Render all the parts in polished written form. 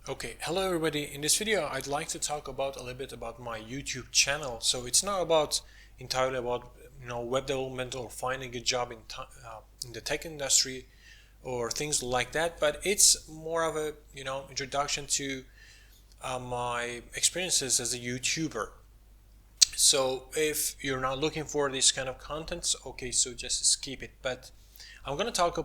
Okay, hello everybody. In this video, I'd like to talk about a little bit about my YouTube channel. So it's not about entirely about web development or finding a job in the tech industry or things like that, but it's more of a introduction to my experiences as a YouTuber. So if you're not looking for this kind of contents, okay, so just skip it. But I'm gonna talk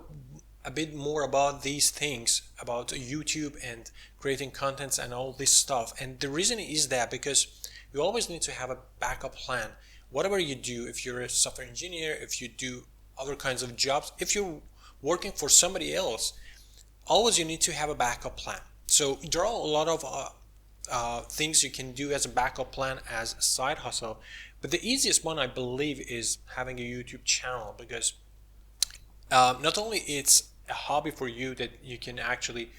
a bit more about these things about YouTube and creating contents and all this stuff. And the reason is that because you always need to have a backup plan. Whatever you do, if you're a software engineer, if you do other kinds of jobs, if you're working for somebody else, always you need to have a backup plan. So there are a lot of things you can do as a backup plan as a side hustle, but the easiest one I believe is having a YouTube channel, because not only it's a hobby for you that you can actually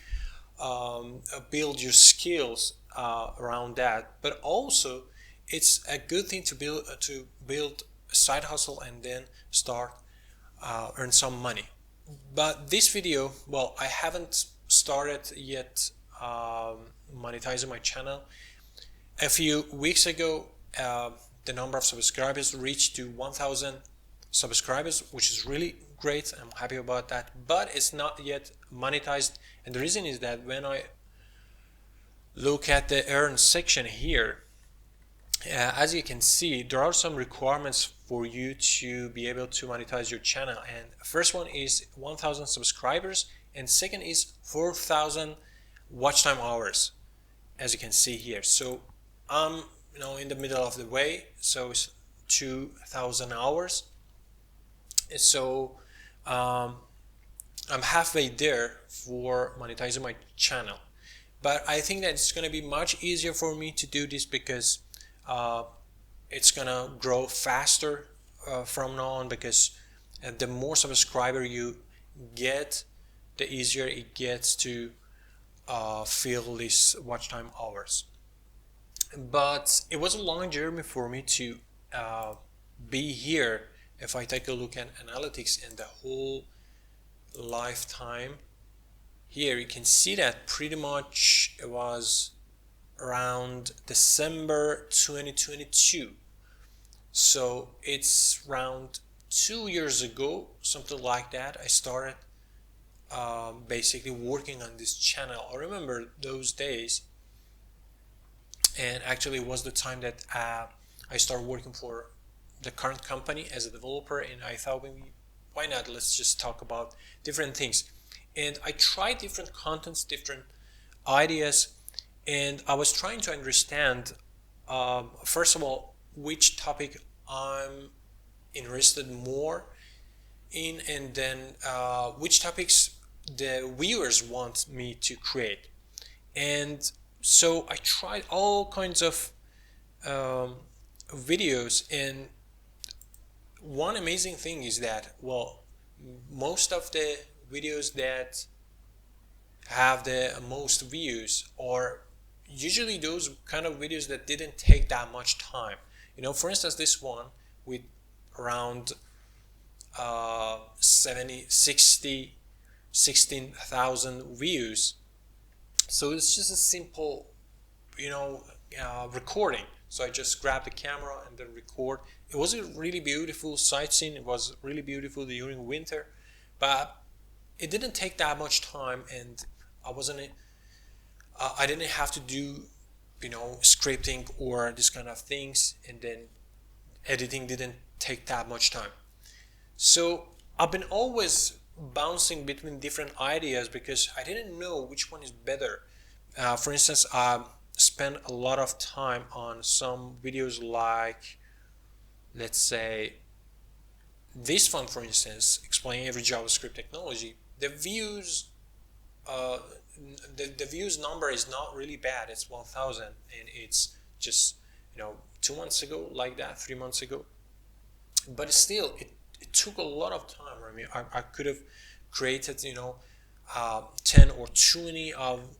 build your skills around that, but also it's a good thing to build a side hustle and then start earn some money. But this video, well, I haven't started yet monetizing my channel. A few weeks ago, the number of subscribers reached to 1,000 subscribers, which is really great. I'm happy about that, but it's not yet monetized. And the reason is that when I look at the earn section here, as you can see, there are some requirements for you to be able to monetize your channel. And first one is 1,000 subscribers, and second is 4,000 watch time hours, as you can see here. So I'm in the middle of the way, so it's 2,000 hours. So I'm halfway there for monetizing my channel. But I think that it's going to be much easier for me to do this because it's gonna grow faster from now on, because the more subscriber you get, the easier it gets to fill these watch time hours. But it was a long journey for me to be here. If I take a look at analytics and the whole lifetime, here you can see that pretty much it was around December 2022. So it's around 2 years ago, something like that, I started basically working on this channel. I remember those days, and actually it was the time that I started working for the current company as a developer, and I thought, maybe why not, let's just talk about different things. And I tried different contents, different ideas, and I was trying to understand, first of all, which topic I'm interested more in, and then which topics the viewers want me to create. And so I tried all kinds of videos, and one amazing thing is that, well, most of the videos that have the most views are usually those kind of videos that didn't take that much time. For instance, this one with around 70, 60, 16,000 views. So it's just a simple, recording. So I just grabbed the camera and then record. It was a really beautiful sightseeing. It was really beautiful during winter, but it didn't take that much time, and I didn't have to do scripting or this kind of things, and then editing didn't take that much time. So I've been always bouncing between different ideas because I didn't know which one is better. For instance, I spent a lot of time on some videos like, let's say, this one, for instance, explaining every JavaScript technology. The views the views number is not really bad. It's 1,000, and it's just 2 months ago, like that, 3 months ago. But still, it took a lot of time. I mean, I could have created 10 or 20 of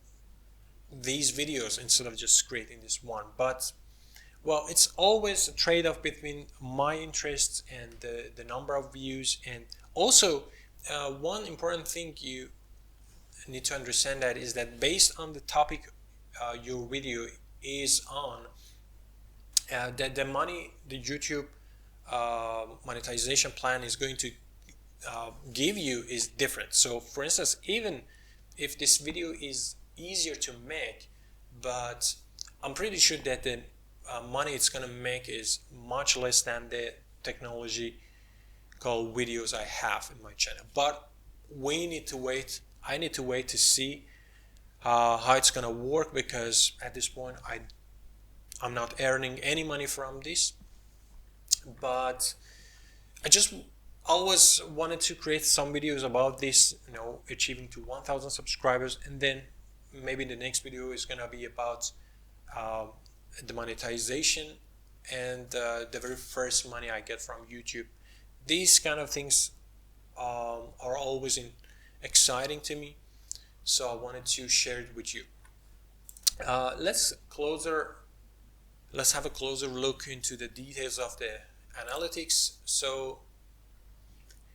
these videos instead of just creating this one. But well, it's always a trade-off between my interests and the number of views. And also one important thing you need to understand that is that based on the topic your video is on, that the money the YouTube monetization plan is going to give you is different. So for instance, even if this video is easier to make, but I'm pretty sure that the money it's gonna make is much less than the technology called videos I have in my channel. But we need to wait. I need to wait to see how it's gonna work, because at this point I'm not earning any money from this. But I just always wanted to create some videos about this, achieving to 1,000 subscribers, and then maybe the next video is gonna be about the monetization and the very first money I get from YouTube. These kind of things are always exciting to me, so I wanted to share it with you. Let's have a closer look into the details of the analytics. So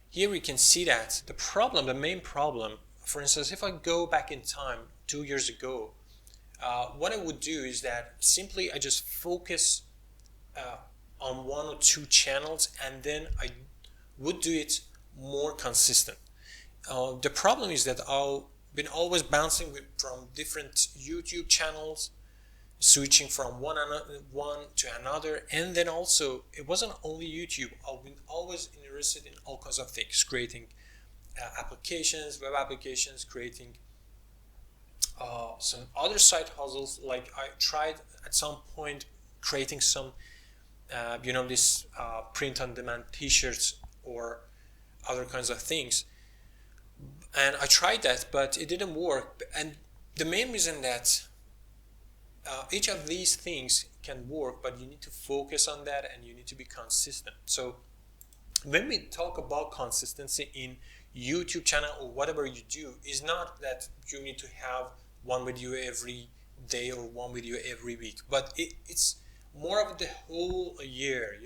here we can see that the main problem, for instance, if I go back in time 2 years ago, what I would do is that simply I just focus on 1 or 2 channels, and then I would do it more consistent. The problem is that I've been always bouncing from different YouTube channels, switching from one to another, and then also it wasn't only YouTube. I've been always interested in all kinds of things, creating applications, web applications, creating some other side hustles. Like I tried at some point creating some this print-on-demand t-shirts or other kinds of things, and I tried that, but it didn't work. And the main reason that each of these things can work, but you need to focus on that and you need to be consistent. So when we talk about consistency in YouTube channel or whatever you do, is not that you need to have one video every day or one video every week, but it's more of the whole year.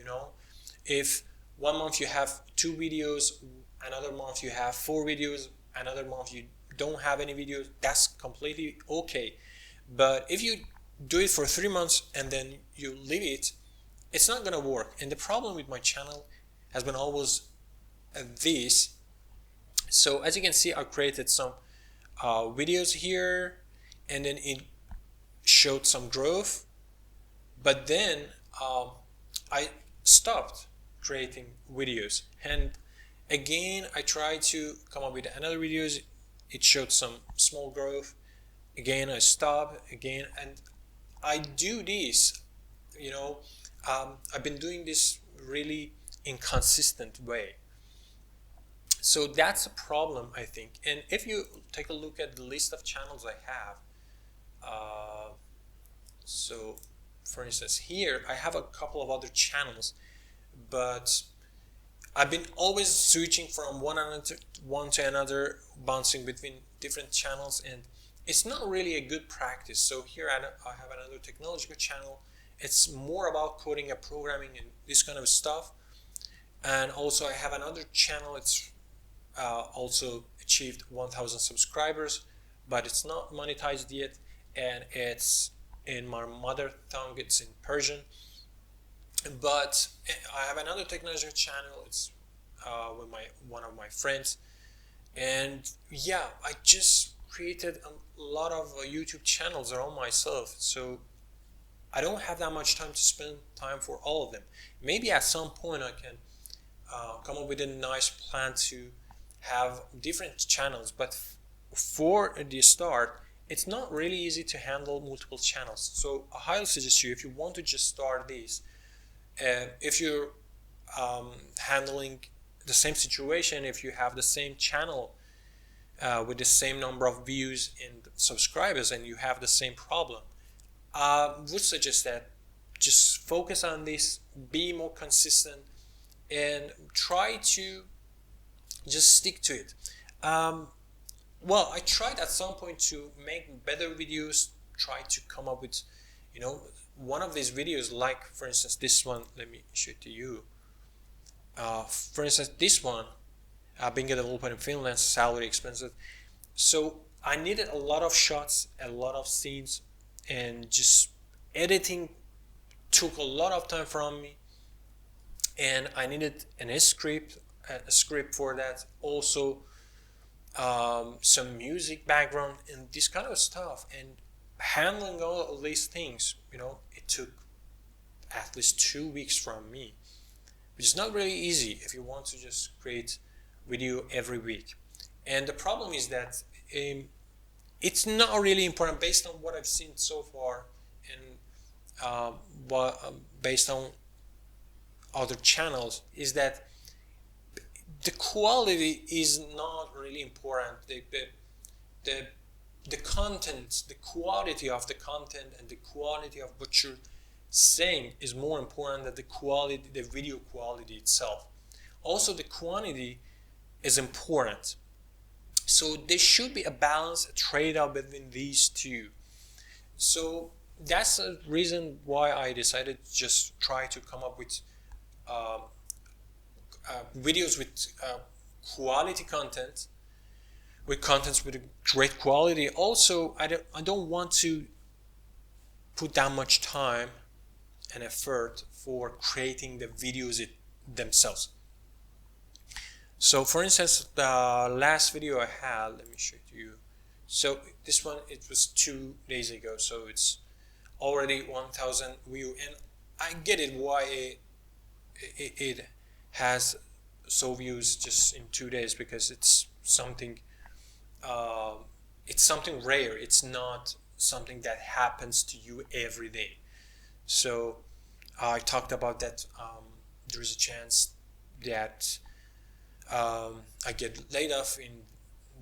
If 1 month you have 2 videos, another month you have 4 videos, another month you don't have any videos, that's completely okay. But if you do it for 3 months and then you leave it, it's not gonna work. And the problem with my channel has been always this. So as you can see, I created some videos here, and then it showed some growth, but then I stopped creating videos, and again I tried to come up with another videos. It showed some small growth. Again I stopped again, and I do this, I've been doing this really inconsistent way. So that's a problem, I think. And if you take a look at the list of channels I have, so for instance here I have a couple of other channels, but I've been always switching from one to another, bouncing between different channels, and it's not really a good practice. So here I have another technological channel. It's more about coding and programming and this kind of stuff. And also I have another channel. It's also achieved 1,000 subscribers, but it's not monetized yet, and it's in my mother tongue. It's in Persian. But I have another technology channel. It's with one of my friends, and yeah, I just created a lot of YouTube channels around myself. So I don't have that much time to spend time for all of them. Maybe at some point I can come up with a nice plan to have different channels, but for the start it's not really easy to handle multiple channels. So I highly suggest you, if you want to just start this, if you're handling the same situation, if you have the same channel with the same number of views and subscribers, and you have the same problem, I would suggest that just focus on this, be more consistent, and try to just stick to it. Well, I tried at some point to make better videos, try to come up with, one of these videos, like for instance this one. Let me show it to you. For instance this one, being a developer in Finland, salary expenses. So I needed a lot of shots, a lot of scenes, and just editing took a lot of time from me, and I needed a script for that. Also, some music background and this kind of stuff, and handling all of these things, it took at least 2 weeks from me, which is not really easy if you want to just create video every week. And the problem is that it's not really important based on what I've seen so far, and based on other channels, is that the quality is not really important. The content, the quality of the content and the quality of what you're saying is more important than the video quality itself. Also, the quantity is important. So there should be a balance, a trade-off between these two. So that's the reason why I decided to just try to come up with videos with quality content, with contents with great quality. Also, I don't want to put that much time and effort for creating the videos themselves. So for instance, the last video I had, let me show it to you. So this one, it was 2 days ago, so it's already 1,000 views, and I get it why it has so views just in 2 days, because it's something rare. It's not something that happens to you every day. So I talked about that. There is a chance that I get laid off in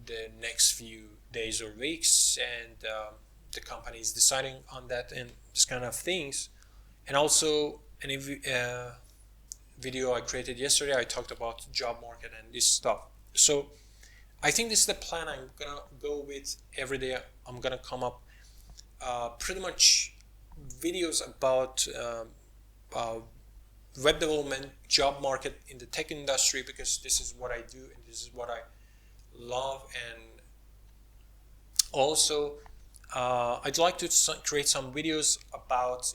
the next few days or weeks, and the company is deciding on that and this kind of things. And also, any video I created yesterday, I talked about job market and this stuff. So I think this is the plan I'm gonna go with every day. I'm gonna come up pretty much videos about web development, job market in the tech industry, because this is what I do and this is what I love. And also I'd like to create some videos about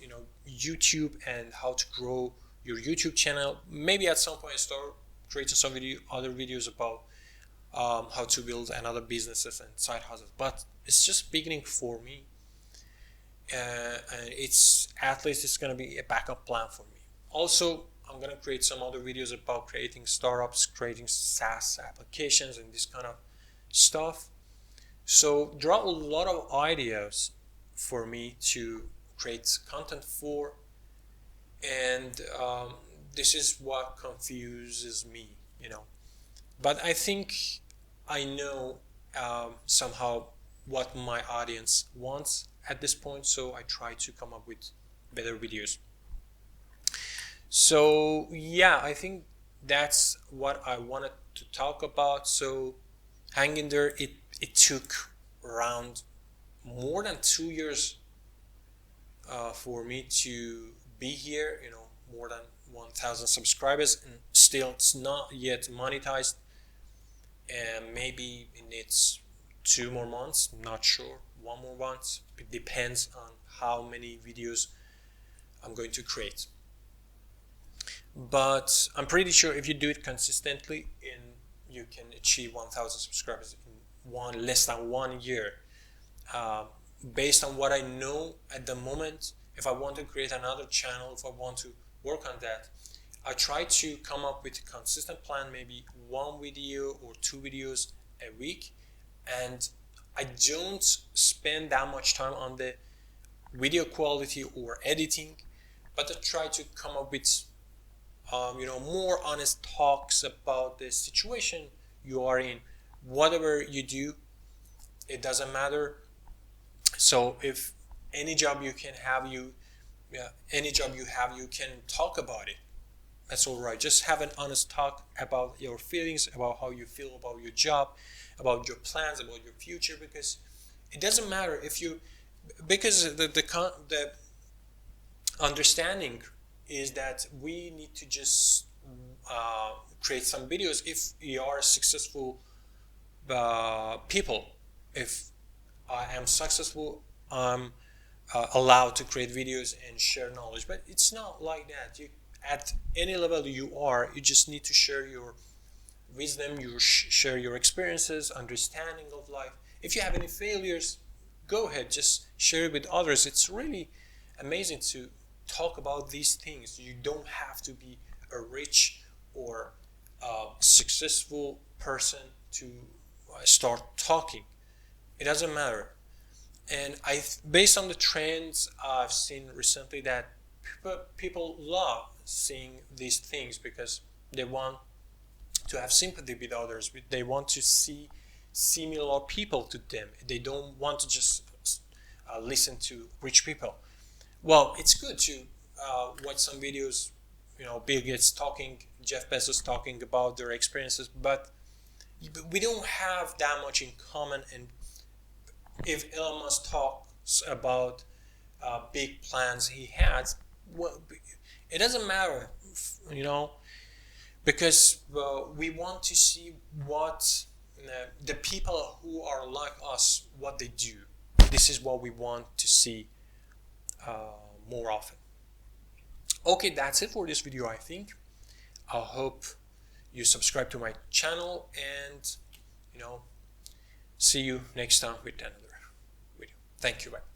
YouTube and how to grow your YouTube channel. Maybe at some point I start creating some other videos about how to build another businesses and side hustles, but it's just beginning for me, and it's going to be a backup plan for me. Also, I'm going to create some other videos about creating startups, creating SaaS applications and this kind of stuff. So there are a lot of ideas for me to create content for, and this is what confuses me, but I think I know somehow what my audience wants at this point, so I try to come up with better videos. So yeah, I think that's what I wanted to talk about. So hang in there. It took around more than 2 years for me to be here, more than 1,000 subscribers, and still it's not yet monetized, and maybe it needs 2 more months, not sure, 1 more month. It depends on how many videos I'm going to create. But I'm pretty sure if you do it consistently, you can achieve 1,000 subscribers in less than 1 year. Based on what I know at the moment, if I want to create another channel, if I want to work on that, I try to come up with a consistent plan, maybe 1 video or 2 videos a week, and I don't spend that much time on the video quality or editing, but I try to come up with more honest talks about the situation you are in. Whatever you do, it doesn't matter. So if any job you have, you can talk about it. That's all right. Just have an honest talk about your feelings, about how you feel about your job, about your plans, about your future, because it doesn't matter because the understanding is that we need to just create some videos if we are successful people. If I am successful, I'm allowed to create videos and share knowledge. But it's not like that. You, at any level you are, you just need to share your wisdom, you share your experiences, understanding of life. If you have any failures, go ahead, just share it with others. It's really amazing to talk about these things. You don't have to be a rich or successful person to start talking. It doesn't matter. And based on the trends I've seen recently, that people love seeing these things because they want to have sympathy with others. They want to see similar people to them. They don't want to just listen to rich people. Well, it's good to watch some videos, Bill Gates talking, Jeff Bezos talking about their experiences, but we don't have that much in common. And if Elon Musk talks about big plans he has, well, it doesn't matter, you know, because we want to see what the people who are like us, what they do. This is what we want to see more often. Okay, that's it for this video, I think. I hope you subscribe to my channel, and see you next time with another video. Thank you. Bye.